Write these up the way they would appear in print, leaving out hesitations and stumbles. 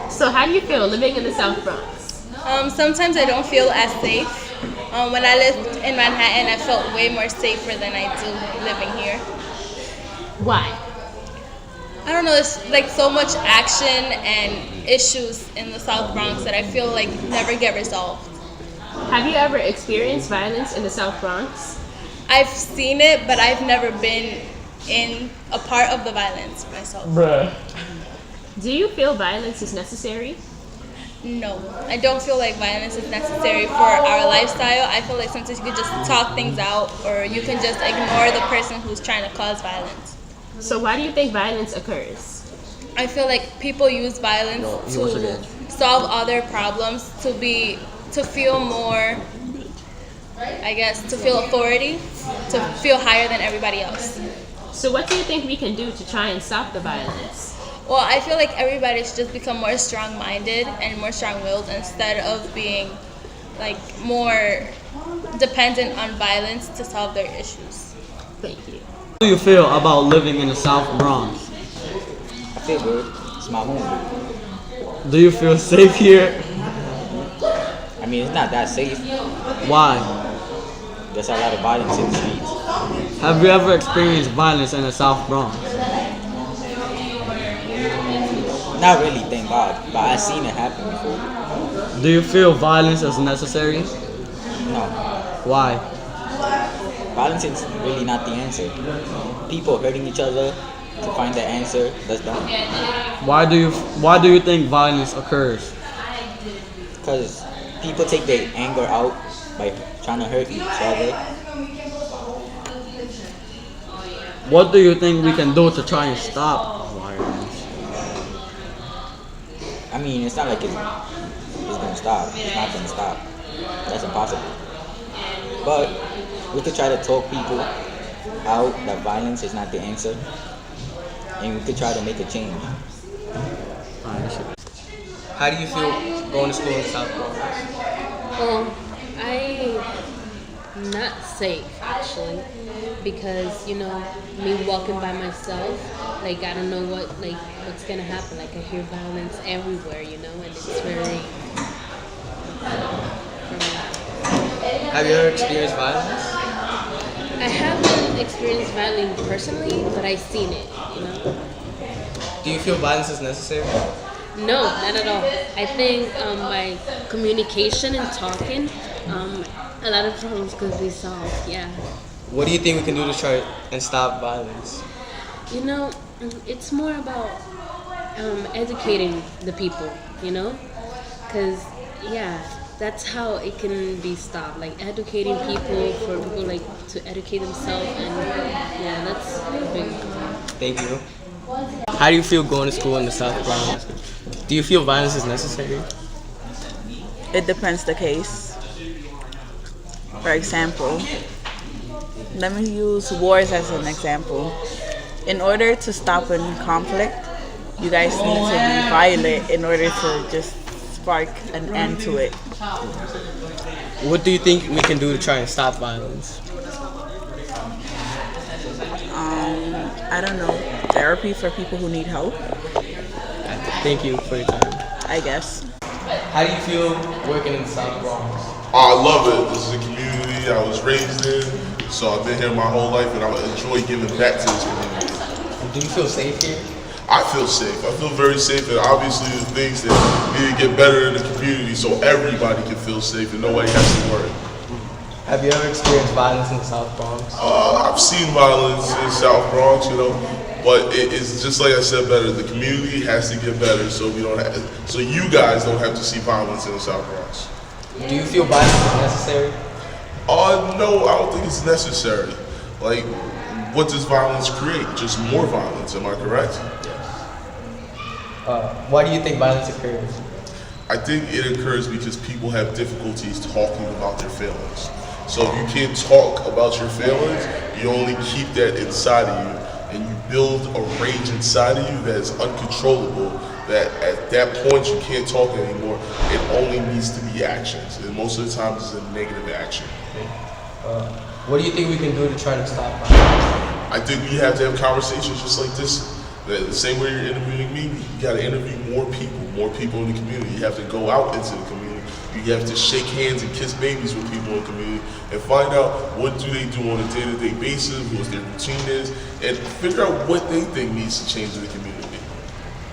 So how do you feel living in the South Bronx? Sometimes I don't feel as safe. When I lived in Manhattan, I felt way more safer than I do living here. Why? I don't know, there's like so much action and issues in the South Bronx that I feel like never get resolved. Have you ever experienced violence in the South Bronx? I've seen it, but I've never been in a part of the violence myself. Bruh. Do you feel violence is necessary? No, I don't feel like violence is necessary for our lifestyle. I feel like sometimes you can just talk things out, or you can just ignore the person who's trying to cause violence. So why do you think violence occurs? I feel like people use violence to solve other problems, to feel more, I guess, to feel authority, to feel higher than everybody else. So what do you think we can do to try and stop the violence? Well, I feel like everybody should just become more strong-minded and more strong-willed instead of being like more dependent on violence to solve their issues. Thank you. How do you feel about living in the South Bronx? I feel good. It's my home. Do you feel safe here? I mean, it's not that safe. Why? There's a lot of violence in the streets. Have you ever experienced violence in the South Bronx? Not really, thank God, but I've seen it happen before. Do you feel violence is necessary? No, Why? violence is really not the answer. People hurting each other to find the answer, that's dumb. Why do you think violence occurs? Because people take their anger out by trying to hurt each other. What do you think we can do to try and stop violence? I mean, it's not like it's gonna stop. It's not gonna stop. That's impossible. But we could try to talk people out that violence is not the answer, and we could try to make a change. How do you feel going to school in South Bronx? I'm not safe actually, because me walking by myself, like I don't know what's gonna happen. Like I hear violence everywhere, and it's very. Have you ever experienced violence? I haven't experienced violence personally, but I've seen it. Do you feel violence is necessary? No, not at all. I think by communication and talking, a lot of problems could be solved. Yeah. What do you think we can do to try and stop violence? It's more about educating the people. Because that's how it can be stopped. Like educating people, for people like to educate themselves, and that's a big. Thank you. How do you feel going to school in the South Bronx? Do you feel violence is necessary? It depends the case. For example, let me use wars as an example. In order to stop a conflict, you guys need to be violent in order to just spark an end to it. What do you think we can do to try and stop violence? I don't know. Therapy for people who need help, Thank you for your time. I guess. How do you feel working in the South Bronx? I love it. This is a community I was raised in, so I've been here my whole life, and I enjoy giving back to this community. Do you feel safe here? I feel safe. I feel very safe, and obviously there's things that need to get better in the community so everybody can feel safe and nobody has to worry. Have you ever experienced violence in the South Bronx? I've seen violence in South Bronx, but it's just like I said better. The community has to get better so so you guys don't have to see violence in the South Bronx. Do you feel violence is necessary? No, I don't think it's necessary. Like, what does violence create? Just more violence, am I correct? Why do you think violence occurs? I think it occurs because people have difficulties talking about their feelings. So if you can't talk about your feelings, you only keep that inside of you, and you build a rage inside of you that is uncontrollable, that at that point you can't talk anymore. It only needs to be actions, and most of the time it's a negative action. What do you think we can do to try to stop violence? I think we have to have conversations just like this. The same way you're interviewing me, you gotta interview more people, more people in the community. You have to go out into the community. You have to shake hands and kiss babies with people in the community and find out what do they do on a day-to-day basis, what their routine is, and figure out what they think needs to change in the community.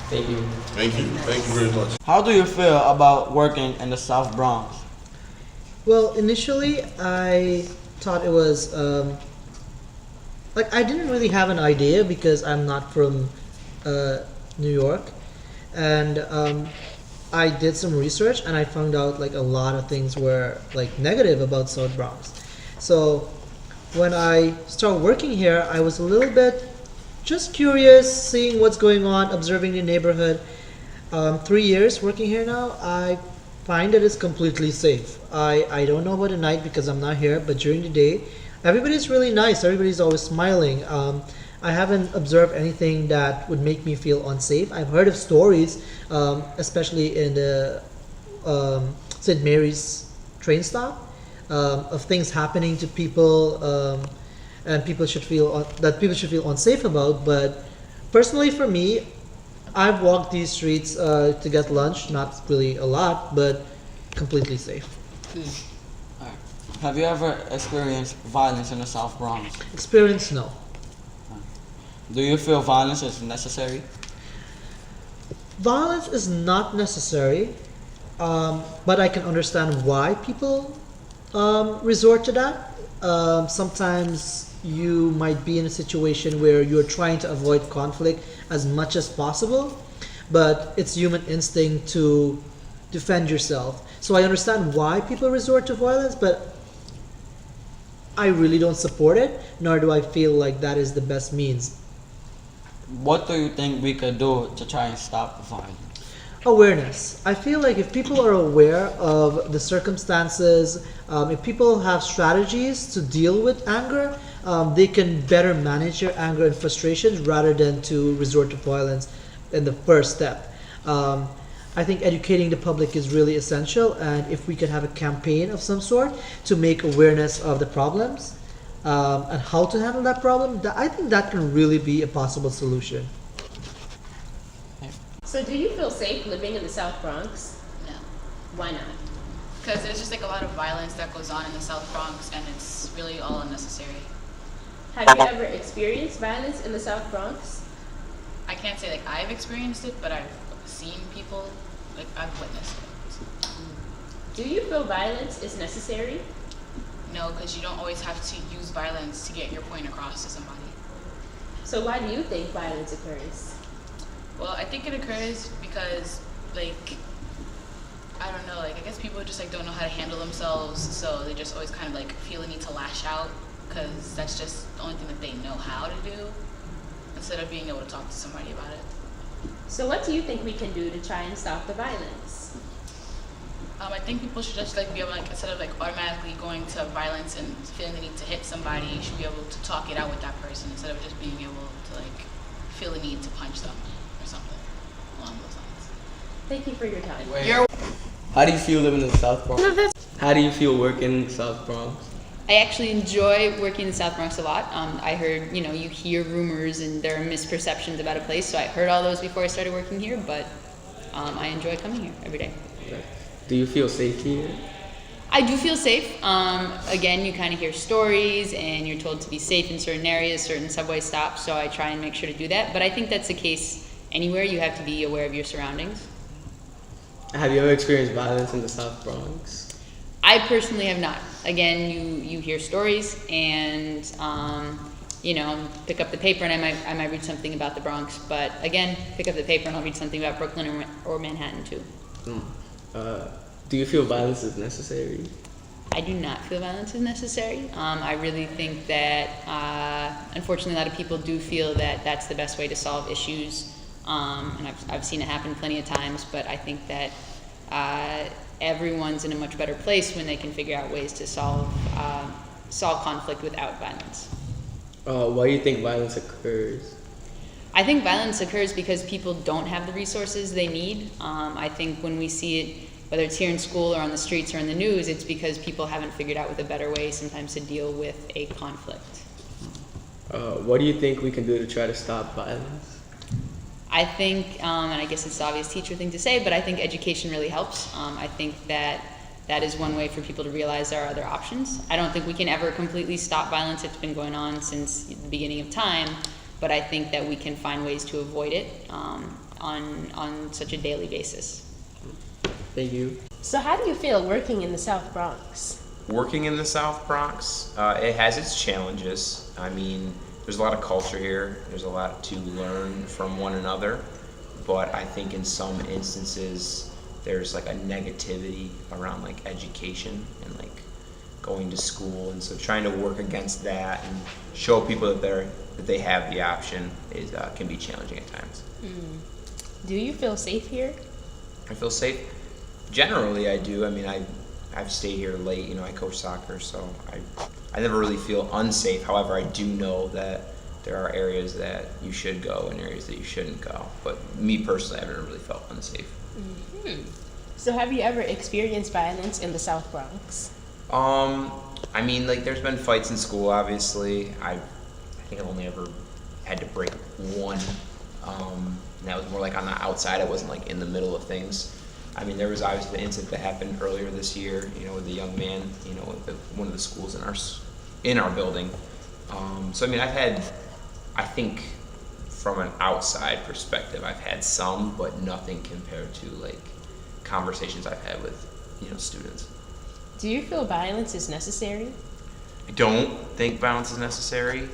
Thank you. Thank you. Thank you very much. How do you feel about working in the South Bronx? Well, initially I thought it was like I didn't really have an idea because I'm not from New York, and I did some research and I found out like a lot of things were like negative about South Bronx. So when I started working here, I was a little bit just curious, seeing what's going on, observing the neighborhood. 3 years working here now, I find it is completely safe. I don't know about the night because I'm not here, but during the day, everybody's really nice. Everybody's always smiling. I haven't observed anything that would make me feel unsafe. I've heard of stories, especially in the St. Mary's train stop, of things happening to people, and people should feel unsafe about. But personally, for me, I've walked these streets to get lunch. Not really a lot, but completely safe. Alright. Have you ever experienced violence in the South Bronx? Experience, no. Do you feel violence is necessary? Violence is not necessary, but I can understand why people resort to that. Sometimes you might be in a situation where you're trying to avoid conflict as much as possible, but it's human instinct to defend yourself. So I understand why people resort to violence, but I really don't support it, nor do I feel like that is the best means. What do you think we could do to try and stop violence? Awareness. I feel like if people are aware of the circumstances, if people have strategies to deal with anger, they can better manage their anger and frustrations rather than to resort to violence in the first step. I think educating the public is really essential, and if we could have a campaign of some sort to make awareness of the problems and how to handle that problem, I think that can really be a possible solution. So do you feel safe living in the South Bronx? No, Why not? because there's just like a lot of violence that goes on in the South Bronx, and it's really all unnecessary. Have you ever experienced violence in the South Bronx? I can't say like I've experienced it, but I've seen people, like I've witnessed it. Do you feel violence is necessary? No, because you don't always have to use violence to get your point across to somebody. So why do you think violence occurs? Well, I think it occurs because, like, I don't know, like, I guess people just, like, don't know how to handle themselves, so they just always kind of, like, feel the need to lash out, because that's just the only thing that they know how to do, instead of being able to talk to somebody about it. So what do you think we can do to try and stop the violence? I think people should just, like, be able, like, instead of, like, automatically going to violence and feeling the need to hit somebody, you should be able to talk it out with that person, instead of just being able to, like, feel the need to punch them. Something along those lines. Thank you for your time. How do you feel living in the South Bronx? How do you feel working in the South Bronx? I actually enjoy working in the South Bronx a lot. I heard, you hear rumors and there are misperceptions about a place, so I heard all those before I started working here, but I enjoy coming here every day. Do you feel safe here? I do feel safe. Again, you kind of hear stories and you're told to be safe in certain areas, certain subway stops, so I try and make sure to do that, but I think that's the case anywhere. You have to be aware of your surroundings. Have you ever experienced violence in the South Bronx? I personally have not. Again, you hear stories and pick up the paper and I might read something about the Bronx, but again, pick up the paper and I'll read something about Brooklyn or Manhattan too. Do you feel violence is necessary? I do not feel violence is necessary. I really think that unfortunately a lot of people do feel that that's the best way to solve issues. And I've seen it happen plenty of times, but I think that everyone's in a much better place when they can figure out ways to solve conflict without violence. Why do you think violence occurs? I think violence occurs because people don't have the resources they need. I think when we see it, whether it's here in school or on the streets or in the news, it's because people haven't figured out with a better way sometimes to deal with a conflict. What do you think we can do to try to stop violence? I think, and I guess it's the obvious teacher thing to say, but I think education really helps. I think that is one way for people to realize there are other options. I don't think we can ever completely stop violence. It's been going on since the beginning of time, but I think that we can find ways to avoid it on such a daily basis. Thank you. So how do you feel working in the South Bronx? Working in the South Bronx, it has its challenges. I mean, there's a lot of culture here. There's a lot to learn from one another, but I think in some instances there's like a negativity around like education and like going to school, and so trying to work against that and show people that they have the option is can be challenging at times. Do you feel safe here? I feel safe. Generally, I do. I mean, I've stayed here late. You know, I coach soccer, so I never really feel unsafe. However, I do know that there are areas that you should go and areas that you shouldn't go. But me personally, I've never really felt unsafe. So have you ever experienced violence in the South Bronx? I mean, like, there's been fights in school, obviously. I think I've only ever had to break one. And that was more like on the outside. I wasn't like in the middle of things. I mean, there was obviously the incident that happened earlier this year, you know, with the young man, you know, at one of the schools in our building. So I mean, I think from an outside perspective, I've had some, but nothing compared to like conversations I've had with, you know, students. Do you feel violence is necessary? I don't think violence is necessary.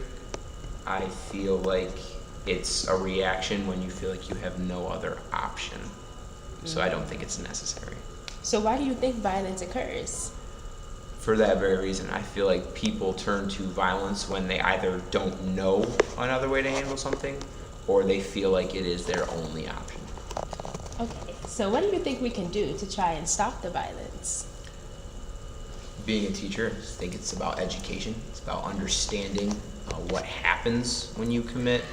I feel like it's a reaction when you feel like you have no other option. So I don't think it's necessary. So why do you think violence occurs? For that very reason, I feel like people turn to violence when they either don't know another way to handle something, or they feel like it is their only option. Okay, so what do you think we can do to try and stop the violence? Being a teacher, I think it's about education. It's about understanding what happens when you commit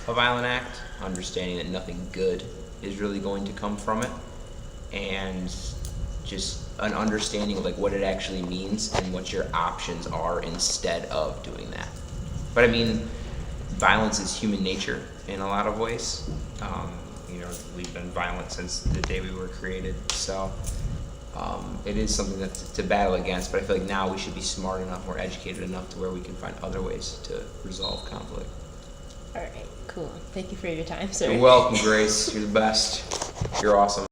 a violent act, understanding that nothing good is really going to come from it, and just an understanding of like what it actually means and what your options are instead of doing that. But I mean, violence is human nature in a lot of ways. You know, we've been violent since the day we were created, so it is something that's to battle against, but I feel like now we should be smart enough, more educated enough to where we can find other ways to resolve conflict. All right, cool. Thank you for your time, sir. You're welcome, Grace. You're the best. You're awesome.